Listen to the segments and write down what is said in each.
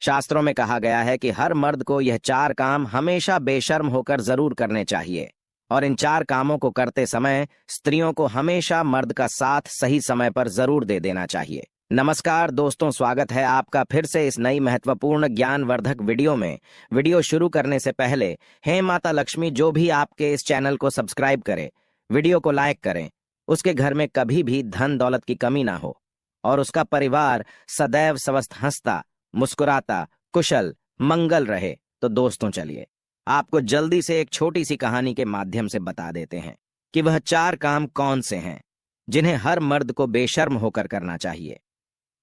शास्त्रों में कहा गया है कि हर मर्द को यह चार काम हमेशा बेशर्म होकर जरूर करने चाहिए, और इन चार कामों को करते समय स्त्रियों को हमेशा मर्द का साथ सही समय पर जरूर दे देना चाहिए। नमस्कार दोस्तों, स्वागत है आपका फिर से इस नई महत्वपूर्ण ज्ञानवर्धक वीडियो में। वीडियो शुरू करने से पहले हे माता लक्ष्मी जो भी आपके इस चैनल को सब्सक्राइब करे, वीडियो को लाइक करें, उसके घर में कभी भी धन दौलत की कमी ना हो और उसका परिवार सदैव स्वस्थ हंसता मुस्कुराता कुशल मंगल रहे। तो दोस्तों चलिए आपको जल्दी से एक छोटी सी कहानी के माध्यम से बता देते हैं कि वह चार काम कौन से हैं जिन्हें हर मर्द को बेशर्म होकर करना चाहिए।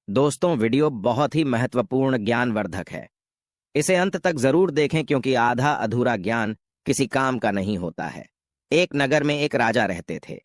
दोस्तों वीडियो बहुत ही महत्वपूर्ण ज्ञानवर्धक है, इसे अंत तक जरूर देखें क्योंकि आधा अधूरा ज्ञान किसी काम का नहीं होता है। एक नगर में एक राजा रहते थे।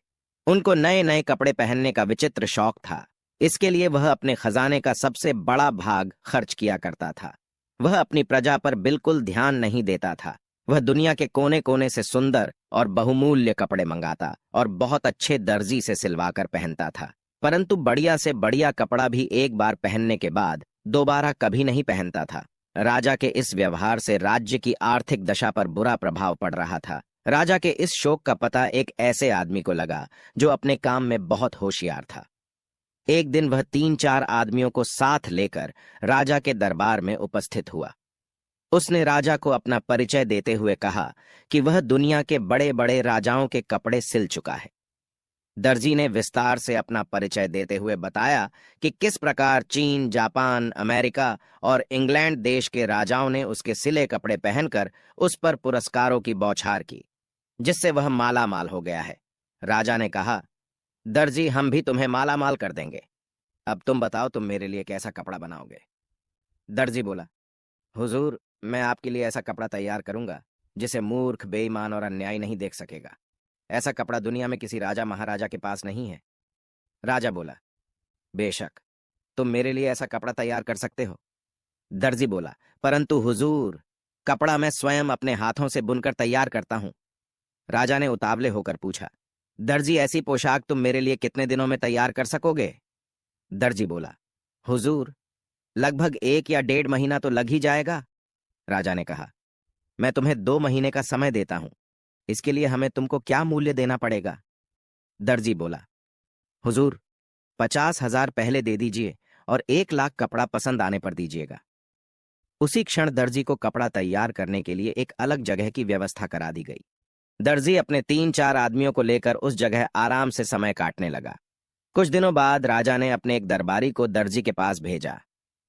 उनको नए नए कपड़े पहनने का विचित्र शौक था। इसके लिए वह अपने खजाने का सबसे बड़ा भाग खर्च किया करता था। वह अपनी प्रजा पर बिल्कुल ध्यान नहीं देता था। वह दुनिया के कोने कोने से सुंदर और बहुमूल्य कपड़े मंगाता और बहुत अच्छे दर्जी से सिलवाकर पहनता था, परंतु बढ़िया से बढ़िया कपड़ा भी एक बार पहनने के बाद दोबारा कभी नहीं पहनता था। राजा के इस व्यवहार से राज्य की आर्थिक दशा पर बुरा प्रभाव पड़ रहा था। राजा के इस शौक का पता एक ऐसे आदमी को लगा जो अपने काम में बहुत होशियार था। एक दिन वह 3-4 आदमियों को साथ लेकर राजा के दरबार में उपस्थित हुआ। उसने राजा को अपना परिचय देते हुए कहा कि वह दुनिया के बड़े बड़े राजाओं के कपड़े सिल चुका है। दर्जी ने विस्तार से अपना परिचय देते हुए बताया कि किस प्रकार चीन, जापान, अमेरिका और इंग्लैंड देश के राजाओं ने उसके सिले कपड़े पहनकर उस पर पुरस्कारों की बौछार की, जिससे वह माला माल हो गया है। राजा ने कहा, दर्जी हम भी तुम्हें माला माल कर देंगे। अब तुम बताओ तुम मेरे लिए कैसा कपड़ा बनाओगे। दर्जी बोला, हुजूर मैं आपके लिए ऐसा कपड़ा तैयार करूंगा जिसे मूर्ख, बेईमान और अन्यायी नहीं देख सकेगा। ऐसा कपड़ा दुनिया में किसी राजा महाराजा के पास नहीं है। राजा बोला, बेशक तुम मेरे लिए ऐसा कपड़ा तैयार कर सकते हो। दर्जी बोला, परंतु हुजूर कपड़ा मैं स्वयं अपने हाथों से बुनकर तैयार करता हूं। राजा ने उतावले होकर पूछा, दर्जी ऐसी पोशाक तुम मेरे लिए कितने दिनों में तैयार कर सकोगे। दर्जी बोला, हुजूर लगभग 1 या 1.5 महीना तो लग ही जाएगा। राजा ने कहा, मैं तुम्हें 2 महीने का समय देता हूं, इसके लिए हमें तुमको क्या मूल्य देना पड़ेगा। दर्जी बोला, हुजूर 50,000 पहले दे दीजिए और 1 लाख कपड़ा पसंद आने पर दीजिएगा। उसी क्षण दर्जी को कपड़ा तैयार करने के लिए एक अलग जगह की व्यवस्था करा दी गई। दर्जी अपने 3-4 आदमियों को लेकर उस जगह आराम से समय काटने लगा। कुछ दिनों बाद राजा ने अपने एक दरबारी को दर्जी के पास भेजा।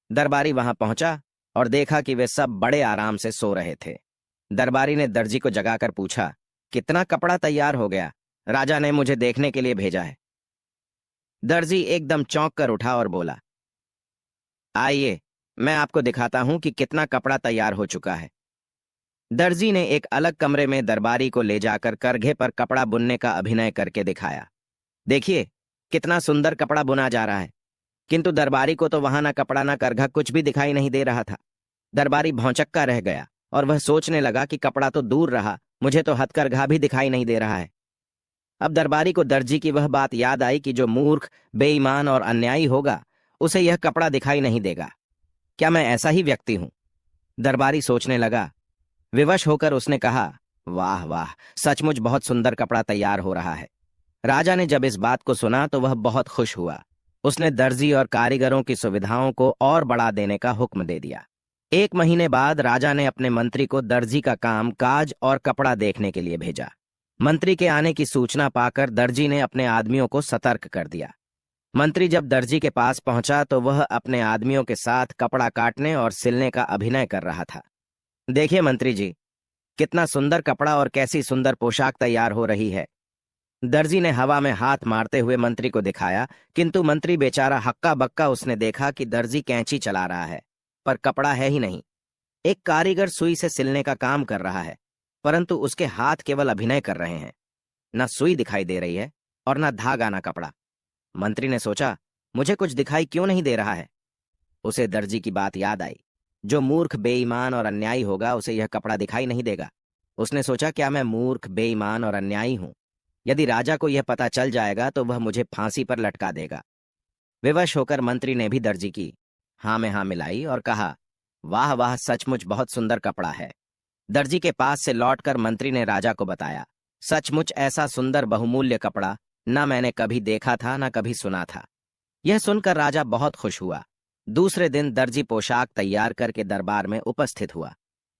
दरबारी वहां पहुंचा और देखा कि वे सब बड़े आराम से सो रहे थे। दरबारी ने दर्जी को जगाकर पूछा, कितना कपड़ा तैयार हो गया? राजा ने मुझे देखने के लिए भेजा है। दर्जी एकदम चौंक कर उठा और बोला, आइए मैं आपको दिखाता हूं कि कितना कपड़ा तैयार हो चुका है। दर्जी ने एक अलग कमरे में दरबारी को ले जाकर करघे पर कपड़ा बुनने का अभिनय करके दिखाया। देखिए कितना सुंदर कपड़ा बुना जा रहा है। किंतु दरबारी को तो वहां ना कपड़ा ना करघा कुछ भी दिखाई नहीं दे रहा था। दरबारी भौंचक्का रह गया और वह सोचने लगा कि कपड़ा तो दूर रहा, मुझे तो हथकरघा भी दिखाई नहीं दे रहा है। अब दरबारी को दर्जी की वह बात याद आई कि जो मूर्ख, बेईमान और अन्यायी होगा उसे यह कपड़ा दिखाई नहीं देगा। क्या मैं ऐसा ही व्यक्ति हूं? दरबारी सोचने लगा। विवश होकर उसने कहा, वाह वाह, सचमुच बहुत सुंदर कपड़ा तैयार हो रहा है। राजा ने जब इस बात को सुना तो वह बहुत खुश हुआ। उसने दर्जी और कारीगरों की सुविधाओं को और बढ़ा देने का हुक्म दे दिया। 1 महीने बाद राजा ने अपने मंत्री को दर्जी का काम काज और कपड़ा देखने के लिए भेजा। मंत्री के आने की सूचना पाकर दर्जी ने अपने आदमियों को सतर्क कर दिया। मंत्री जब दर्जी के पास पहुंचा तो वह अपने आदमियों के साथ कपड़ा काटने और सिलने का अभिनय कर रहा था। देखिए मंत्री जी, कितना सुंदर कपड़ा और कैसी सुंदर पोशाक तैयार हो रही है। दर्जी ने हवा में हाथ मारते हुए मंत्री को दिखाया, किंतु मंत्री बेचारा हक्का बक्का उसने देखा कि दर्जी कैंची चला रहा है पर कपड़ा है ही नहीं। एक कारीगर सुई से सिलने का काम कर रहा है, परंतु उसके हाथ केवल अभिनय कर रहे हैं। न सुई दिखाई दे रही है और न धागा न कपड़ा। मंत्री ने सोचा, मुझे कुछ दिखाई क्यों नहीं दे रहा है। उसे दर्जी की बात याद आई, जो मूर्ख, बेईमान और अन्यायी होगा उसे यह कपड़ा दिखाई नहीं देगा। उसने सोचा, क्या मैं मूर्ख, बेईमान और अन्यायी हूं? यदि राजा को यह पता चल जाएगा तो वह मुझे फांसी पर लटका देगा। विवश होकर मंत्री ने भी दर्जी की हाँ में हाँ मिलाई और कहा, वाह वाह, सचमुच बहुत सुंदर कपड़ा है। दर्जी के पास से लौटकर मंत्री ने राजा को बताया, सचमुच ऐसा सुंदर बहुमूल्य कपड़ा न मैंने कभी देखा था न कभी सुना था। यह सुनकर राजा बहुत खुश हुआ। दूसरे दिन दर्जी पोशाक तैयार करके दरबार में उपस्थित हुआ।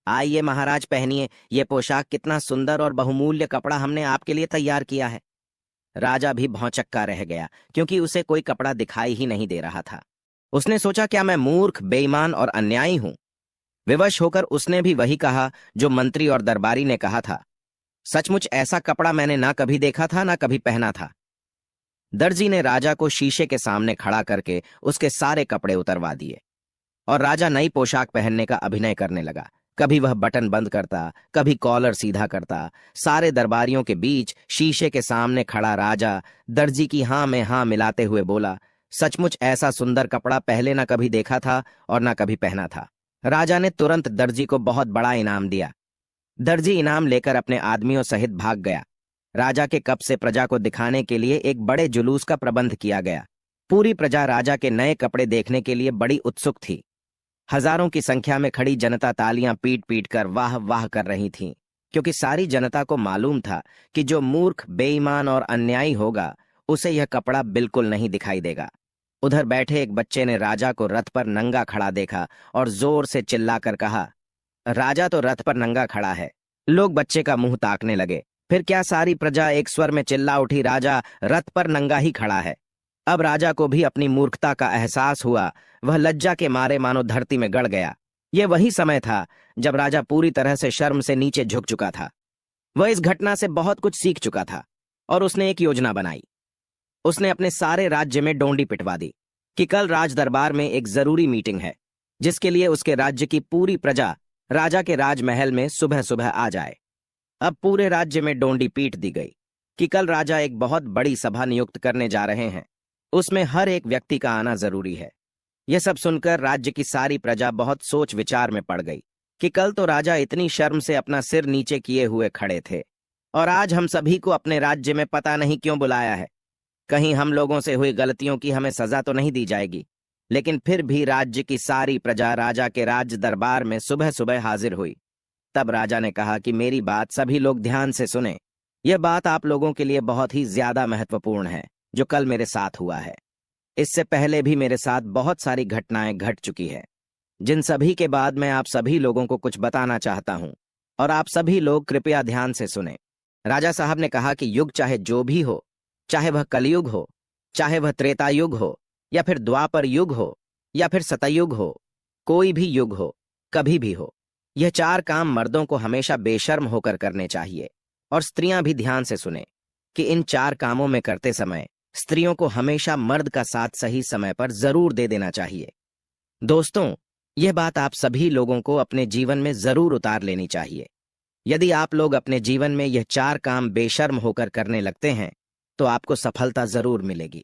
आइए महाराज, पहनिए, ये पोशाक कितना सुंदर और बहुमूल्य कपड़ा हमने आपके लिए तैयार किया है। राजा भी भौंचक्का रह गया, क्योंकि उसे कोई कपड़ा दिखाई ही नहीं दे रहा था। उसने सोचा, क्या मैं मूर्ख, बेईमान और अन्यायी हूं? विवश होकर उसने भी वही कहा जो मंत्री और दरबारी ने कहा था, सचमुच ऐसा कपड़ा मैंने ना कभी देखा था ना कभी पहना था। दर्जी ने राजा को शीशे के सामने खड़ा करके उसके सारे कपड़े उतरवा दिए और राजा नई पोशाक पहनने का अभिनय करने लगा। कभी वह बटन बंद करता, कभी कॉलर सीधा करता। सारे दरबारियों के बीच शीशे के सामने खड़ा राजा दर्जी की हां में हां मिलाते हुए बोला, सचमुच ऐसा सुंदर कपड़ा पहले ना कभी देखा था और ना कभी पहना था। राजा ने तुरंत दर्जी को बहुत बड़ा इनाम दिया। दर्जी इनाम लेकर अपने आदमियों सहित भाग गया। राजा के कप से प्रजा को दिखाने के लिए एक बड़े जुलूस का प्रबंध किया गया। पूरी प्रजा राजा के नए कपड़े देखने के लिए बड़ी उत्सुक थी। हजारों की संख्या में खड़ी जनता तालियां पीट पीट कर वाह वाह कर रही थी, क्योंकि सारी जनता को मालूम था कि जो मूर्ख, बेईमान और अन्यायी होगा उसे यह कपड़ा बिल्कुल नहीं दिखाई देगा। उधर बैठे एक बच्चे ने राजा को रथ पर नंगा खड़ा देखा और जोर से चिल्लाकर कहा, राजा तो रथ पर नंगा खड़ा है। लोग बच्चे का मुंह ताकने लगे। फिर क्या सारी प्रजा एक स्वर में चिल्ला उठी, राजा रथ पर नंगा ही खड़ा है। अब राजा को भी अपनी मूर्खता का एहसास हुआ। वह लज्जा के मारे मानो धरती में गड़ गया। यह वही समय था जब राजा पूरी तरह से शर्म से नीचे झुक चुका था। वह इस घटना से बहुत कुछ सीख चुका था और उसने एक योजना बनाई। उसने अपने सारे राज्य में डोंडी पिटवा दी कि कल राज दरबार में एक जरूरी मीटिंग है, जिसके लिए उसके राज्य की पूरी प्रजा राजा के राजमहल में सुबह सुबह आ जाए। अब पूरे राज्य में डोंडी पीट दी गई कि कल राजा एक बहुत बड़ी सभा नियुक्त करने जा रहे हैं। उसमें हर एक व्यक्ति का आना जरूरी है। यह सब सुनकर राज्य की सारी प्रजा बहुत सोच विचार में पड़ गई कि कल तो राजा इतनी शर्म से अपना सिर नीचे किए हुए खड़े थे, और आज हम सभी को अपने राज्य में पता नहीं क्यों बुलाया है। कहीं हम लोगों से हुई गलतियों की हमें सजा तो नहीं दी जाएगी। लेकिन फिर भी राज्य की सारी प्रजा राजा के राज दरबार में सुबह सुबह हाजिर हुई। तब राजा ने कहा कि मेरी बात सभी लोग ध्यान से सुने। यह बात आप लोगों के लिए बहुत ही ज्यादा महत्वपूर्ण है जो कल मेरे साथ हुआ है। इससे पहले भी मेरे साथ बहुत सारी घटनाएं घट चुकी है, जिन सभी के बाद मैं आप सभी लोगों को कुछ बताना चाहता हूं, और आप सभी लोग कृपया ध्यान से सुने। राजा साहब ने कहा कि युग चाहे जो भी हो, चाहे वह कलयुग हो, चाहे वह त्रेता युग हो, या फिर द्वापर युग हो, या फिर सतयुग हो, कोई भी युग हो, कभी भी हो, यह 4 काम मर्दों को हमेशा बेशर्म होकर करने चाहिए। और स्त्रियां भी ध्यान से सुने कि इन 4 कामों में करते समय स्त्रियों को हमेशा मर्द का साथ सही समय पर जरूर दे देना चाहिए। दोस्तों, यह बात आप सभी लोगों को अपने जीवन में जरूर उतार लेनी चाहिए। यदि आप लोग अपने जीवन में यह 4 काम बेशर्म होकर करने लगते हैं तो आपको सफलता जरूर मिलेगी।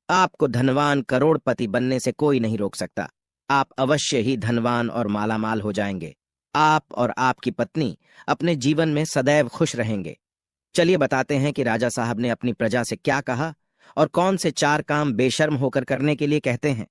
आपको धनवान, करोड़पति बनने से कोई नहीं रोक सकता। आप अवश्य ही धनवान और मालामाल हो जाएंगे। आप और आपकी पत्नी अपने जीवन में सदैव खुश रहेंगे। चलिए बताते हैं कि राजा साहब ने अपनी प्रजा से क्या कहा और कौन से 4 काम बेशर्म होकर करने के लिए कहते हैं।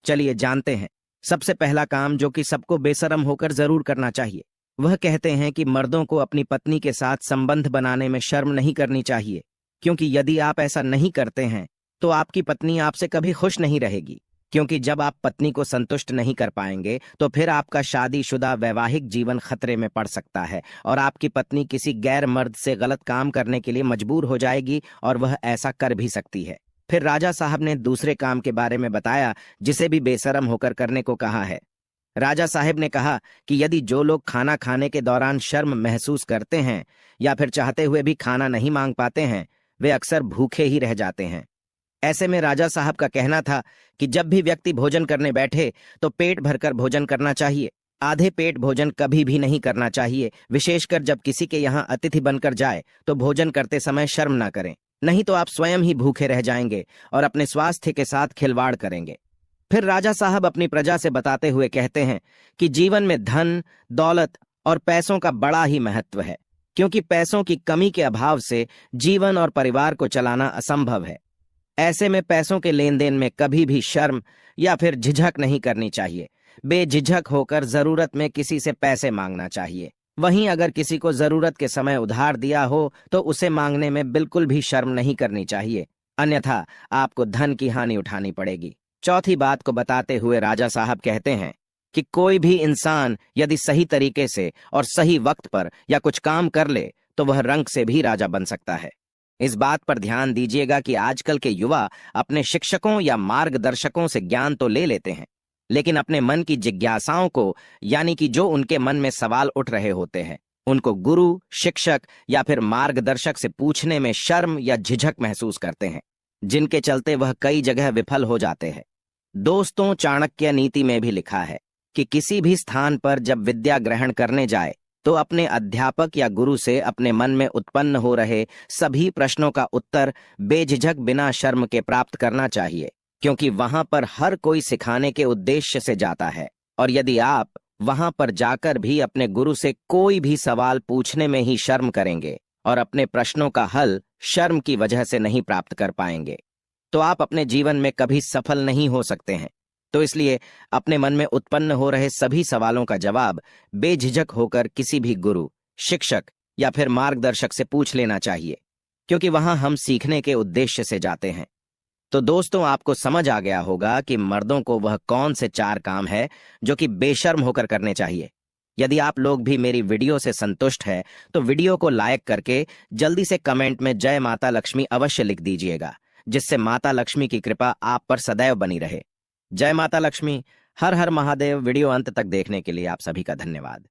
चलिए जानते हैं। सबसे पहला काम जो कि सबको बेशर्म होकर जरूर करना चाहिए, वह कहते हैं कि मर्दों को अपनी पत्नी के साथ संबंध बनाने में शर्म नहीं करनी चाहिए, क्योंकि यदि आप ऐसा नहीं करते हैं तो आपकी पत्नी आपसे कभी खुश नहीं रहेगी। क्योंकि जब आप पत्नी को संतुष्ट नहीं कर पाएंगे तो फिर आपका शादीशुदा वैवाहिक जीवन खतरे में पड़ सकता है और आपकी पत्नी किसी गैर मर्द से गलत काम करने के लिए मजबूर हो जाएगी, और वह ऐसा कर भी सकती है। फिर राजा साहब ने दूसरे काम के बारे में बताया जिसे भी बेशर्म होकर करने को कहा है। राजा साहब ने कहा कि यदि जो लोग खाना खाने के दौरान शर्म महसूस करते हैं या फिर चाहते हुए भी खाना नहीं मांग पाते हैं, वे अक्सर भूखे ही रह जाते हैं। ऐसे में राजा साहब का कहना था कि जब भी व्यक्ति भोजन करने बैठे तो पेट भरकर भोजन करना चाहिए। आधे पेट भोजन कभी भी नहीं करना चाहिए। विशेषकर जब किसी के यहाँ अतिथि बनकर जाए तो भोजन करते समय शर्म ना करें, नहीं तो आप स्वयं ही भूखे रह जाएंगे और अपने स्वास्थ्य के साथ खिलवाड़ करेंगे। फिर राजा साहब अपनी प्रजा से बताते हुए कहते हैं कि जीवन में धन, दौलत और पैसों का बड़ा ही महत्व है, क्योंकि पैसों की कमी के अभाव से जीवन और परिवार को चलाना असंभव है। ऐसे में पैसों के लेन देन में कभी भी शर्म या फिर झिझक नहीं करनी चाहिए। बेझिझक होकर जरूरत में किसी से पैसे मांगना चाहिए। वहीं अगर किसी को जरूरत के समय उधार दिया हो तो उसे मांगने में बिल्कुल भी शर्म नहीं करनी चाहिए, अन्यथा आपको धन की हानि उठानी पड़ेगी। चौथी बात को बताते हुए राजा साहब कहते हैं कि कोई भी इंसान यदि सही तरीके से और सही वक्त पर या कुछ काम कर ले तो वह रंक से भी राजा बन सकता है। इस बात पर ध्यान दीजिएगा कि आजकल के युवा अपने शिक्षकों या मार्गदर्शकों से ज्ञान तो ले लेते हैं, लेकिन अपने मन की जिज्ञासाओं को, यानी कि जो उनके मन में सवाल उठ रहे होते हैं, उनको गुरु, शिक्षक या फिर मार्गदर्शक से पूछने में शर्म या झिझक महसूस करते हैं, जिनके चलते वह कई जगह विफल हो जाते हैं। दोस्तों, चाणक्य नीति में भी लिखा है कि किसी भी स्थान पर जब विद्या ग्रहण करने जाए तो अपने अध्यापक या गुरु से अपने मन में उत्पन्न हो रहे सभी प्रश्नों का उत्तर बेझिझक बिना शर्म के प्राप्त करना चाहिए, क्योंकि वहां पर हर कोई सिखाने के उद्देश्य से जाता है। और यदि आप वहां पर जाकर भी अपने गुरु से कोई भी सवाल पूछने में ही शर्म करेंगे और अपने प्रश्नों का हल शर्म की वजह से नहीं प्राप्त कर पाएंगे, तो आप अपने जीवन में कभी सफल नहीं हो सकते हैं। तो इसलिए अपने मन में उत्पन्न हो रहे सभी सवालों का जवाब बेझिझक होकर किसी भी गुरु, शिक्षक या फिर मार्गदर्शक से पूछ लेना चाहिए, क्योंकि वहां हम सीखने के उद्देश्य से जाते हैं। तो दोस्तों, आपको समझ आ गया होगा कि मर्दों को वह कौन से 4 काम है जो कि बेशर्म होकर करने चाहिए। यदि आप लोग भी मेरी वीडियो से संतुष्ट है तो वीडियो को लाइक करके जल्दी से कमेंट में जय माता लक्ष्मी अवश्य लिख दीजिएगा, जिससे माता लक्ष्मी की कृपा आप पर सदैव बनी रहे। जय माता लक्ष्मी। हर हर महादेव। वीडियो अंत तक देखने के लिए आप सभी का धन्यवाद।